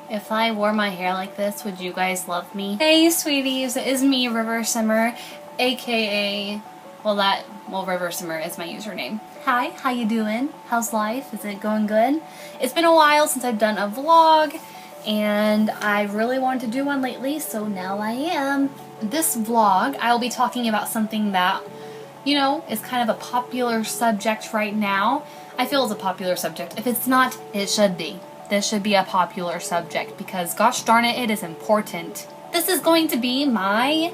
If I wore my hair like this, would you guys love me? Hey sweeties, it is me, River Simmer, aka, River Simmer is my username. Hi, how you doing? How's life? Is it going good? It's been a while since I've done a vlog, and I really wanted to do one lately, so now I am. This vlog, I'll be talking about something that, you know, is kind of a popular subject right now. I feel it's a popular subject. If it's not, it should be. This should be a popular subject because gosh darn it, it is important. This is going to be my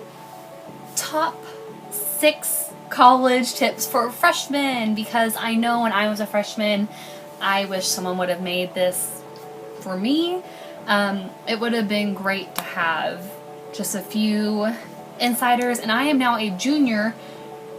top 6 college tips for freshmen because I know when I was a freshman, I wish someone would have made this for me. It would have been great to have just a few insiders, and I am now a junior.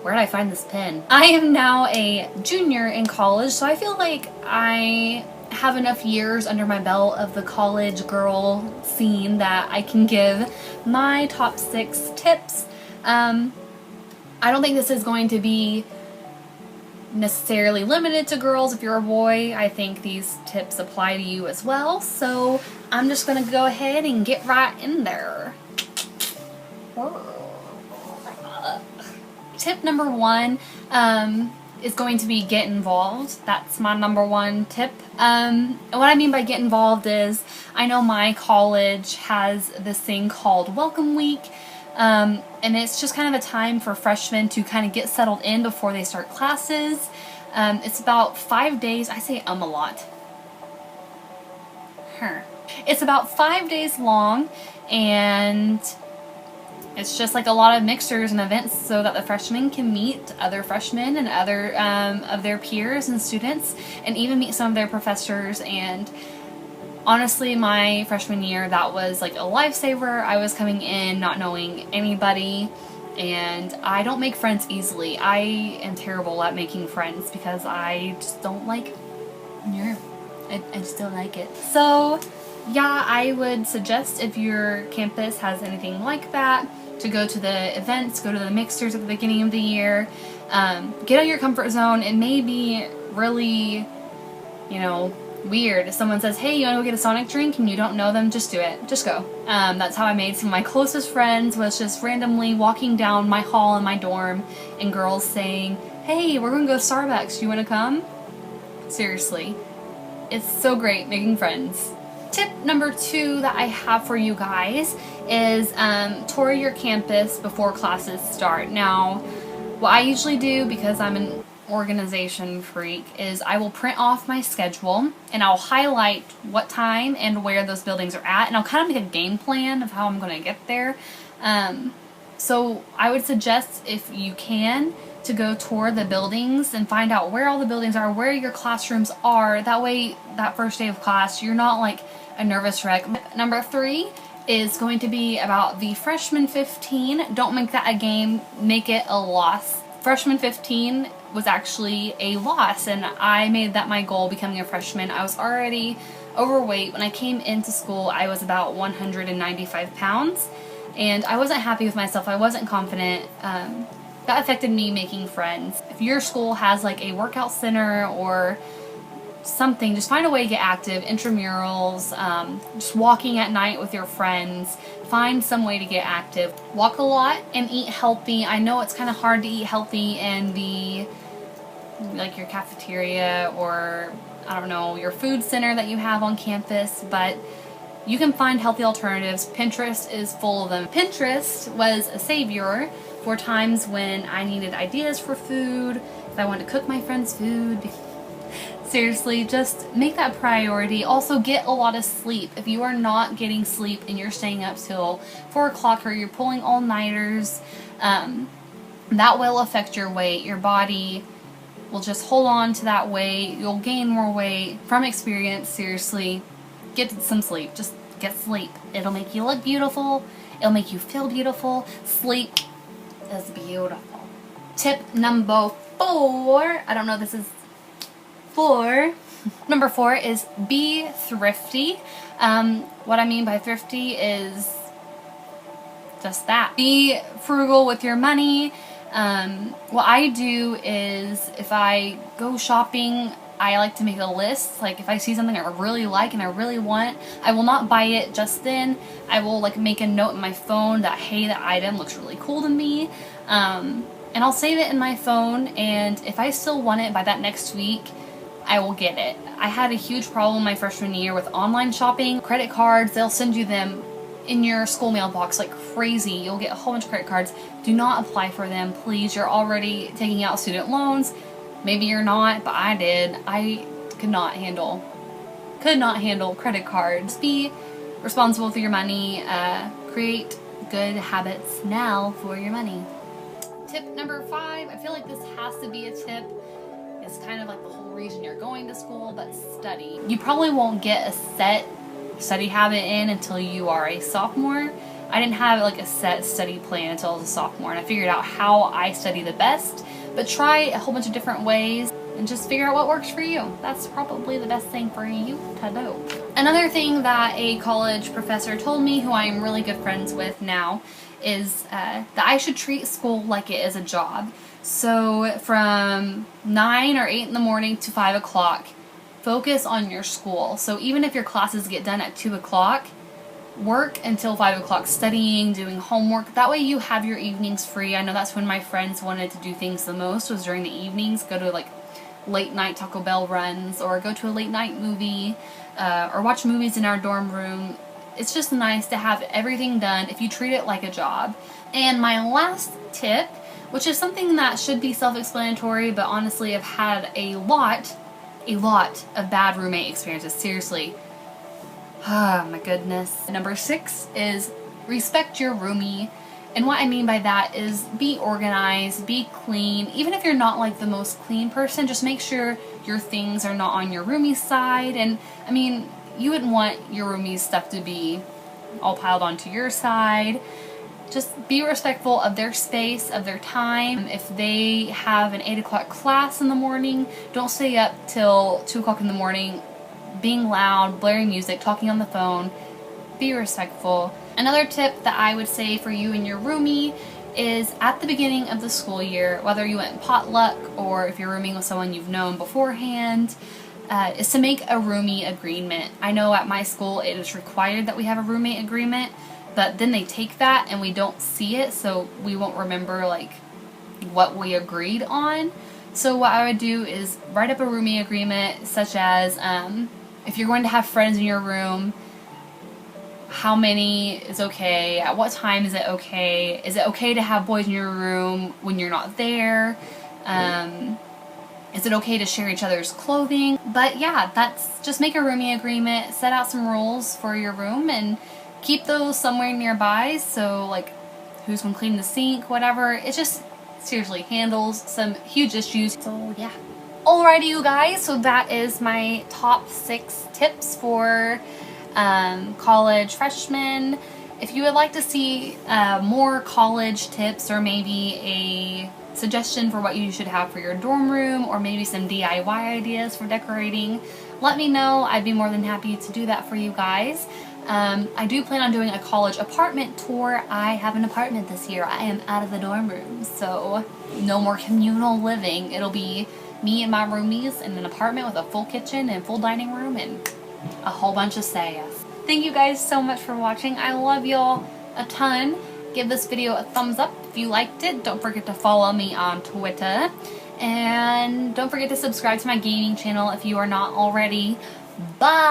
Where did I find this pen? I am now a junior in college, so I feel like I have enough years under my belt of the college girl scene that I can give my top 6 tips. I don't think this is going to be necessarily limited to girls. If you're a boy, I think these tips apply to you as well. So I'm just gonna go ahead and get right in there. Tip number 1 is going to be get involved. That's my number 1 tip. And what I mean by get involved is, I know my college has this thing called Welcome Week, and it's just kind of a time for freshmen to kind of get settled in before they start classes. It's about 5 days. I say a lot. It's about 5 days long, and it's just like a lot of mixers and events so that the freshmen can meet other freshmen and other of their peers and students, and even meet some of their professors. And honestly, my freshman year, that was like a lifesaver. I was coming in not knowing anybody, and I don't make friends easily. I am terrible at making friends because I just don't like I just don't like it. So yeah, I would suggest if your campus has anything like that, to go to the events, go to the mixers at the beginning of the year. Get out of your comfort zone. It may be really, you know, weird if someone says, hey, you want to go get a Sonic drink, and you don't know them, just do it. Just go. That's how I made some of my closest friends, was just randomly walking down my hall in my dorm and girls saying, hey, we're going to go to Starbucks. You want to come? Seriously. It's so great making friends. Tip number 2 that I have for you guys is tour your campus before classes start. Now, what I usually do, because I'm an organization freak, is I will print off my schedule and I'll highlight what time and where those buildings are at, and I'll kind of make a game plan of how I'm going to get there. So I would suggest, if you can, to go tour the buildings and find out where all the buildings are, where your classrooms are. That way, that first day of class, you're not like a nervous wreck. Number 3 is going to be about the freshman 15. Don't make that a game, make it a loss. Freshman 15 was actually a loss, and I made that my goal becoming a freshman. I was already overweight. When I came into school, I was about 195 pounds, and I wasn't happy with myself. I wasn't confident. That affected me making friends. If your school has like a workout center or something, just find a way to get active. Intramurals, just walking at night with your friends. Find some way to get active. Walk a lot and eat healthy. I know it's kind of hard to eat healthy in like your cafeteria or, I don't know, your food center that you have on campus, but you can find healthy alternatives. Pinterest is full of them. Pinterest was a savior for times when I needed ideas for food, if I wanted to cook my friends' food. Seriously, just make that priority. Also, get a lot of sleep. If you are not getting sleep and you're staying up till 4 o'clock or you're pulling all-nighters, that will affect your weight. Your body will just hold on to that weight. You'll gain more weight. From experience, seriously, get some sleep. Just get sleep. It'll make you look beautiful. It'll make you feel beautiful. Sleep is beautiful. Tip number 4. I don't know if this is 4. Number 4 is be thrifty. What I mean by thrifty is just that. Be frugal with your money. What I do is, if I go shopping, I like to make a list. Like if I see something I really like and I really want, I will not buy it just then. I will like make a note in my phone that, hey, that item looks really cool to me. And I'll save it in my phone, and if I still want it by that next week, I will get it. I had a huge problem my freshman year with online shopping. Credit cards, they'll send you them in your school mailbox like crazy. You'll get a whole bunch of credit cards. Do not apply for them, please. You're already taking out student loans. Maybe you're not, but I did. I could not handle credit cards. Be responsible for your money. Create good habits now for your money. Tip number 5, I feel like this has to be a tip. It's kind of like the whole reason you're going to school, but study. You probably won't get a set study habit in until you are a sophomore. I didn't have like a set study plan until I was a sophomore, and I figured out how I study the best. But try a whole bunch of different ways and just figure out what works for you. That's probably the best thing for you to do. Another thing that a college professor told me, who I am really good friends with now, is that I should treat school like it is a job. So from 9 or 8 in the morning to 5 o'clock, focus on your school. So even if your classes get done at 2 o'clock, work until 5 o'clock studying, doing homework. That way you have your evenings free. I know that's when my friends wanted to do things the most, was during the evenings. Go to like late night Taco Bell runs, or go to a late night movie, or watch movies in our dorm room. It's just nice to have everything done if you treat it like a job. And my last tip, which is something that should be self-explanatory, but honestly I've had a lot of bad roommate experiences, seriously. Oh my goodness. Number 6 is respect your roomie. And what I mean by that is be organized, be clean. Even if you're not like the most clean person, just make sure your things are not on your roomie's side. And I mean, you wouldn't want your roomie's stuff to be all piled onto your side. Just be respectful of their space, of their time. If they have an 8 o'clock class in the morning, don't stay up till 2 o'clock in the morning being loud, blaring music, talking on the phone. Be respectful. Another tip that I would say for you and your roomie is at the beginning of the school year, whether you went potluck or if you're rooming with someone you've known beforehand, is to make a roomie agreement. I know at my school it is required that we have a roommate agreement, but then they take that and we don't see it, so we won't remember like what we agreed on. So what I would do is write up a roomie agreement, such as if you're going to have friends in your room, how many is okay, at what time is it okay to have boys in your room when you're not there, is it okay to share each other's clothing. But yeah, that's just make a roomie agreement, set out some rules for your room, and keep those somewhere nearby, so like who's going to clean the sink, whatever. It just seriously handles some huge issues. So yeah. Alrighty you guys, so that is my top 6 tips for college freshmen. If you would like to see more college tips, or maybe a suggestion for what you should have for your dorm room, or maybe some DIY ideas for decorating, let me know. I'd be more than happy to do that for you guys. I do plan on doing a college apartment tour. I have an apartment this year. I am out of the dorm room, so no more communal living. It'll be me and my roomies in an apartment with a full kitchen and full dining room and a whole bunch of staff. Thank you guys so much for watching. I love y'all a ton. Give this video a thumbs up if you liked it. Don't forget to follow me on Twitter. And don't forget to subscribe to my gaming channel if you are not already. Bye!